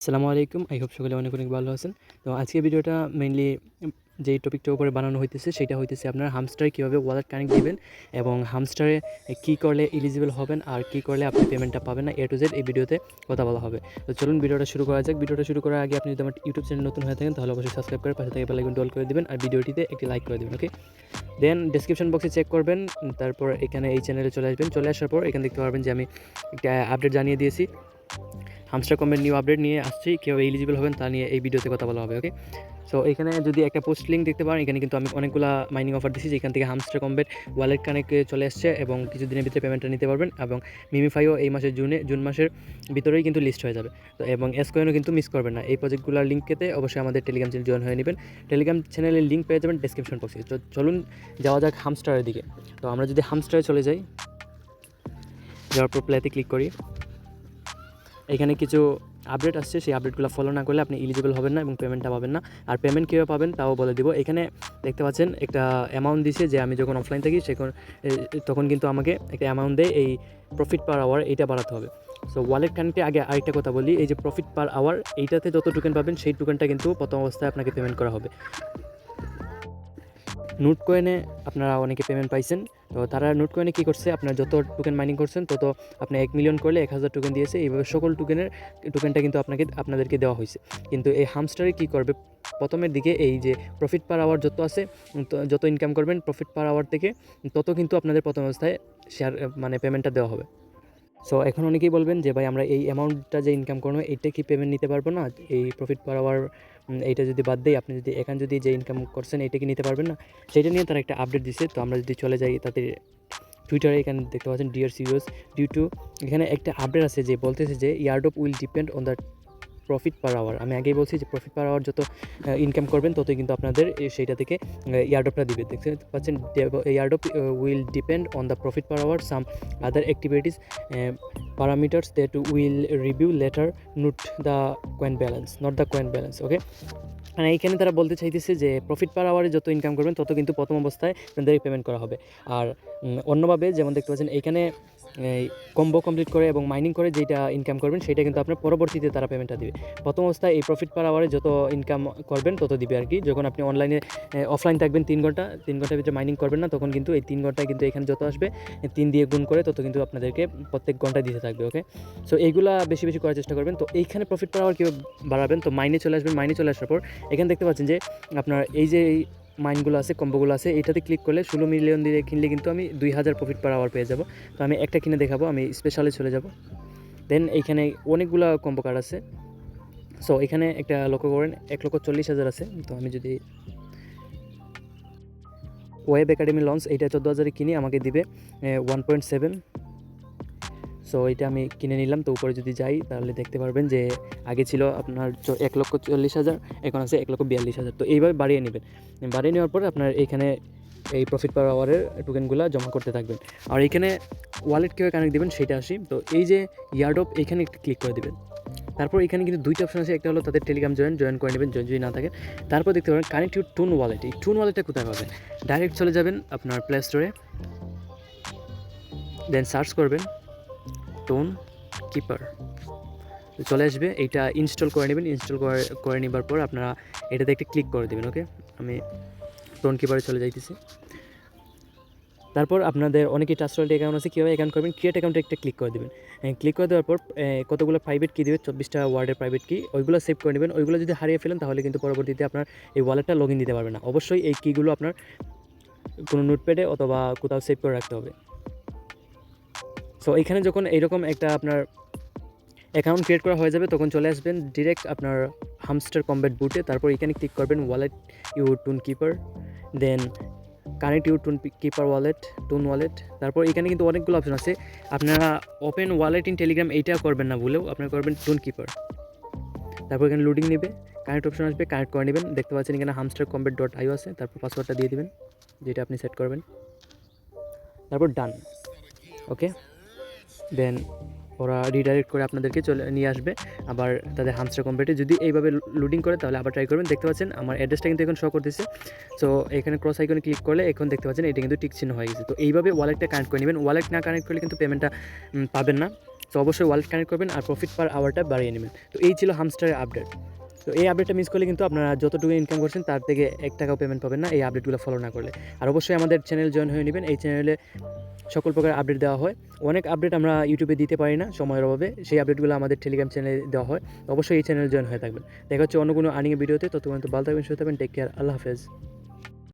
আসসালামু আলাইকুম। I hope সকলে অনেক অনেক ভালো আছেন। তো আজকের ভিডিওটা মেইনলি যেই টপিকটার উপরে বানানো হইতেছে সেটা হইতেছে আপনার হামস্টারে কীভাবে ওয়ালেট কানেক্ট দিবেন এবং হামস্টারে কী করলে এলিজিবল হবেন আর কী করলে আপনি পেমেন্টটা পাবেন না, A to Z এই ভিডিওতে কথা বলা হবে। তো চলুন ভিডিওটা শুরু করা যাক। ভিডিওটা শুরু করার আগে আপনি যদি আমার ইউটিউব চ্যানেল নতুন হয়ে থাকেন তাহলে অবশ্যই সাবস্ক্রাইব করে পাশে থেকে বেল আইকনটি অল করে দিবেন আর ভিডিওটিতে একটি লাইক করে দিবেন। ওকে, দেন ডেসক্রিপশন বক্সে চেক করবেন, তারপর এখানে এই চ্যানেলে চলে আসবেন। চলে আসার পর এখানে দেখতে পারবেন যে আমি একটা আপডেট জানিয়ে দিয়েছি। হামস্টার কমের নিউ আপডেট নিয়ে আসছি, কীভাবে এলিজিবল হবেন তা নিয়ে এই ভিডিওতে কথা বলা হবে। ওকে, সো এখানে যদি একটা পোস্ট লিঙ্ক দেখতে পারেন, এখানে কিন্তু আমি অনেকগুলো মাইনিং অফার দিচ্ছি যেখান থেকে হামস্টার কম্বেট ওয়ালেট কানেক্টে চলে আসছে এবং কিছুদিনের ভিতরে পেমেন্টটা নিতে পারবেন এবং মিমিফাইও এই মাসের জুন মাসের ভিতরেই কিন্তু লিস্ট হয়ে যাবে। তো এবং এসকয়েনও কিন্তু মিস করবেন না। এই প্রজেক্টগুলোর লিঙ্ক পেতে অবশ্যই আমাদের টেলিগ্রাম চ্যানেল জয়েন হয়ে নেবেন। টেলিগ্রাম চ্যানেলের লিঙ্ক পেয়ে যাবেন ডেসক্রিপশন বক্সে। তো চলুন যাওয়া যাক হামস্টারের দিকে। তো আমরা যদি হামস্টারে চলে যাই, যাওয়ার পর প্লেতে ক্লিক করি, এখানে কিছু আপডেট আসছে, সেই আপডেটগুলো ফলো না করলে আপনি এলিজিবল হবেন না এবং পেমেন্টটা পাবেন না। আর পেমেন্ট কীভাবে পাবেন তাও বলে দিব। এখানে দেখতে পাচ্ছেন একটা অ্যামাউন্ট দিছে, যে আমি যখন অফলাইন থাকি তখন কিন্তু আমাকে একটা অ্যামাউন্ট দেয়, এই প্রফিট পার আওয়ার এইটা বাড়াতে হবে। সো ওয়ালেট কানেক্টে আগে আরেকটা কথা বলি, এই যে প্রফিট পার আওয়ার এইটাতে যত টোকেন পাবেন সেই টোকেনটা কিন্তু প্রথম অবস্থায় আপনাকে পেমেন্ট করা হবে। নোট কয়েনে আপনারা অনেকে পেমেন্ট পাইছেন, তো তারা নোট কয়েনে কী করছে, আপনার যত টোকেন মাইনিং করছেন তত আপনি 1 মিলিয়ন করলে 1000 টোকেন দিয়েছে। এইভাবে সকল টোকেনটা কিন্তু আপনাদেরকে দেওয়া হয়েছে। কিন্তু এই হামস্টারে কী করবে, প্রথমের দিকে এই যে প্রফিট পার আওয়ার যত আছে, যত ইনকাম করবেন প্রফিট পার আওয়ার থেকে তত কিন্তু আপনাদের প্রথম অবস্থায় শেয়ার পেমেন্টটা দেওয়া হবে। সো এখন অনেকেই বলবেন যে ভাই আমরা এই অ্যামাউন্টটা যে ইনকাম করবো এইটা কি পেমেন্ট নিতে পারবো না, এই প্রফিট পার আওয়ার এইটা যদি বাদ দেই, আপনি যদি এখান যদি যে ইনকাম করছেন এইটা কি নিতে পারবেন না, সেটা নিয়ে তারা একটা আপডেট দিচ্ছে। তো আমরা যদি চলে যাই তাদের টুইটারে, এখানে দেখতে পাচ্ছেন ডিয়ার সিরিয়াস ডিউ টু, এখানে একটা আপডেট আছে যে বলতেছে যে airdrop will depend on the profit per hour. আমি আগেই বলছি যে প্রফিট পার আওয়ার যত ইনকাম করবেন ততই কিন্তু আপনাদের সেইটা থেকে ইয়ারড্রপটা দিবে। দেখতে পাচ্ছেন airdrop will depend on the profit per hour, some other activities parameters that will review later, not the coin balance, not the coin balance. ওকে, মানে এইখানে তারা বলতে চাইতেছে যে প্রফিট পার আওয়ারে যত ইনকাম করবেন তত কিন্তু প্রথম অবস্থায় আপনাদের পেমেন্ট করা হবে। আর অন্যভাবে যেমন দেখতে পাচ্ছেন এইখানে কম্বো কমপ্লিট করে এবং মাইনিং করে যেটা ইনকাম করবেন সেটা কিন্তু আপনার পরবর্তীতে তারা পেমেন্টটা দিবে। প্রথম অবস্থায় এই প্রফিট পার আওয়ারে যত ইনকাম করবেন তত দিবে আর কি। যখন আপনি অফলাইন থাকবেন 3 ঘন্টার ভিতরে মাইনিং করবেন না, তখন কিন্তু এই 3 ঘন্টায় কিন্তু এখানে যত আসবে 3 দিয়ে গুণ করে তত কিন্তু আপনাদেরকে প্রত্যেক ঘন্টায় দিতে থাকবে। ওকে, সো এইগুলা বেশি বেশি করার চেষ্টা করবেন। তো এইখানে প্রফিট পার আওয়ার কীভাবে বাড়াবেন, তো মাইনে চলে আসবেন। মাইনে চলে আসার পর এখানে দেখতে পাচ্ছেন যে আপনার এই যে মাইনগুলো আছে, কম্বোগুলো আছে, এটাতে ক্লিক করলে 16 মিলিয়ন দিয়ে কিনলে কিন্তু আমি 2000 প্রফিট পার আওয়ার পেয়ে যাব। তো আমি একটা কিনে দেখাবো, আমি স্পেশালে চলে যাব। দেন এইখানে অনেকগুলো কম্বো কার্ড আছে। সো এখানে একটা লক্ষ্য করেন 1,40,000 আছে। তো আমি যদি ওয়েব একাডেমি লঞ্চ এইটা 14,000 কিনি, আমাকে দিবে 1.7। সো এটা আমি কিনে নিলাম। তো উপরে যদি যাই তাহলে দেখতে পারবেন যে আগে ছিল আপনার 1,40,000, এখন আছে 1,42,000। তো এইভাবে বাড়িয়ে নেবেন। বাড়িয়ে নেওয়ার পর আপনার এইখানে এই প্রফিট পার আওয়ারের টোকেনগুলো জমা করতে থাকবেন। আর এইখানে ওয়ালেট কীভাবে কানেক্ট দেবেন সেটা আসি। তো এই যে ইয়ারড্রপ, এইখানে একটু ক্লিক করে দেবেন। তারপর এখানে কিন্তু দুইটা অপশন আছে, একটা হলো তাদের টেলিগ্রাম জয়েন করে নেবেন যদি না থাকেন। তারপর দেখতে পাবেন কানেক্ট ইউর টুন ওয়ালেট। এই টুন ওয়ালেটটা কোথায় পাবেন, ডাইরেক্ট চলে যাবেন আপনার প্লে স্টোরে, দেন সার্চ করবেন টোন কিপার, চলে আসবে। এইটা ইনস্টল করে নেবেন। ইনস্টল করে নেবার পর আপনারা এটাতে একটা ক্লিক করে দেবেন। ওকে, আমি টোন কিপারে চলে যাইতেছি। তারপর আপনাদের অনেকেই ট্রাস্টেড অ্যাকাউন্ট আছে, কীভাবে অ্যাকাউন্ট করবেন, ক্রিয়েট অ্যাকাউন্টে একটা ক্লিক করে দেবেন। ক্লিক করে দেওয়ার পর কতগুলো প্রাইভেট কি দেবে, 24টা ওয়ার্ডের প্রাইভেট কি, ওইগুলো সেভ করে নেবেন। ওইগুলো যদি হারিয়ে ফেলেন তাহলে কিন্তু পরবর্তীতে আপনার এই ওয়ালেটটা লগ ইন দিতে পারবে না। অবশ্যই এই কিগুলো আপনার কোনো নোটপ্যাডে অথবা কোথাও সেভ করে রাখতে হবে। সো এইখানে যখন এইরকম একটা আপনার অ্যাকাউন্ট ক্রিয়েট করা হয়ে যাবে তখন চলে আসবেন ডিরেক্ট আপনার হামস্টার কম্বেট বুটে। তারপর এখানে ক্লিক করবেন wallet your Tonkeeper, then connect your Tonkeeper wallet, TON wallet. তারপর এখানে কিন্তু অনেকগুলো অপশন আছে, আপনারা ওপেন ওয়ালেট ইন টেলিগ্রাম এইটা করবেন না ভুলেও, আপনারা করবেন টুন কিপার। তারপর এখানে লোডিং নেবে, কানেক্ট অপশন আসবে, কানেক্ট করে নেবেন। দেখতে পাচ্ছেন এখানে hamstercombat.io আছে। তারপর পাসওয়ার্ডটা দিয়ে দেবেন যেটা আপনি সেট করবেন, তারপর ডান। ওকে, দেন ওরা রিডাইরেক্ট করে আপনাদেরকে নিয়ে আসবে আবার তাদের হামস্টার কম্বেটে। যদি এইভাবে লোডিং করে তাহলে আবার ট্রাই করবেন। দেখতে পাচ্ছেন আমার অ্যাড্রেসটা কিন্তু এখন শো করতেছে। সো এখানে ক্রস আইকনে ক্লিক করলে এখন দেখতে পাচ্ছেন এটা কিন্তু টিক চিহ্ন হয়ে গেছে। তো এইভাবে ওয়ালেটটা কানেক্ট করে নেবেন। ওয়ালেট না কানেক্ট করলে কিন্তু পেমেন্টটা পাবেন না। তো অবশ্যই ওয়ালেট কানেক্ট করবেন আর প্রফিট পার আওয়ারটা বাড়িয়ে নেবেন। তো এই ছিল হামস্টারের আপডেট। তো এই আপডেটটা মিস করলে কিন্তু আপনারা যতটুকু ইনকাম করছেন তার থেকে 1 টাকাও পেমেন্ট পাবেন না এই আপডেটগুলো ফলো না করলে। আর অবশ্যই আমাদের চ্যানেল জয়েন হয়ে নেবেন। এই চ্যানেলে সকল প্রকার আপডেট দেওয়া হয়। অনেক আপডেট আমরা ইউটিউবে দিতে পারি না সময়ের অভাবে, সেই আপডেটগুলো আমাদের টেলিগ্রাম চ্যানেলে দেওয়া হয়। অবশ্যই এই চ্যানেল জয়েন হয়ে থাকবেন। দেখা হচ্ছে অন্য কোনো আর্নিং ভিডিওতে। ততক্ষণ ভালো থাকবেন, সুস্থ থাকবেন। Take care. আল্লাহ হাফেজ।